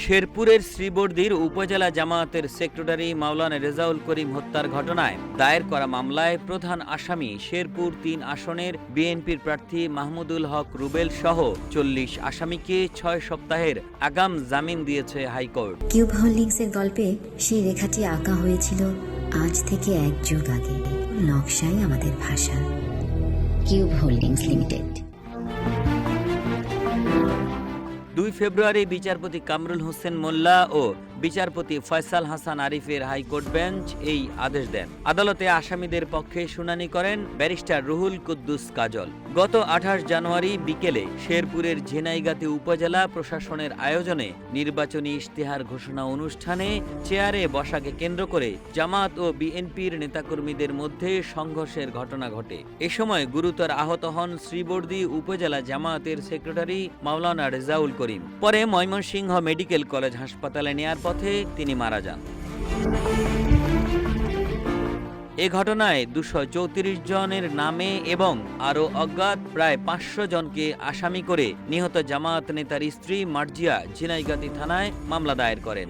শেরপুরের শ্রীবর্দীর উপজেলা জামায়াতের সেক্রেটারি মাওলানা রেজাউল করিম হত্যার ঘটনায় দায়ের করা মামলায় প্রধান আসামি শেরপুর ৩ আসনের বিএনপির প্রার্থী মাহমুদুল হক রুবেল সহ ৪০ আসামিকে ৬ সপ্তাহের আগাম জামিন দিয়েছে হাইকোর্ট। কিউব হোল্ডিংসের গল্পে সেই রেখাটি আঁকা হয়েছিল আজ থেকে ১ যুগ আগে। নকশাই আমাদের ভাষা। Cube holdings limited. ২ ফেব্রুয়ারি বিচারপতি কামরুল হোসেন মোল্লা ও বিচারপতি ফয়সাল হাসান আরিফের হাইকোর্ট বেঞ্চ এই আদেশ দেন। আদালতে আসামিদের পক্ষে শুনানি করেন ব্যারিস্টার রুহুল কুদ্দুস কাজল। গত ২৮ জানুয়ারি বিকেলে শেরপুরের ঝিনাইগাতি উপজেলা প্রশাসনের আয়োজনে নির্বাচনী ইশতেহার ঘোষণা অনুষ্ঠানে চেয়ারে বসাকে কেন্দ্র করে জামায়াত ও বিএনপির নেতাকর্মীদের মধ্যে সংঘর্ষের ঘটনা ঘটে। এ সময় গুরুতর আহত হন শ্রীবর্দী উপজেলা জামায়াতের সেক্রেটারি মাওলানা রেজাউল করিম। পরে ময়মনসিংহ মেডিকেল কলেজ হাসপাতালে নেয়ার পথে তিনি মারা যান। এ ঘটনায় ২৩৪ জনের নামে এবং আরও অজ্ঞাত প্রায় ৫০০ জনকে আসামি করে নিহত জামায়াত নেতার স্ত্রী মার্জিয়া ঝিনাইগাতি থানায় মামলা দায়ের করেন।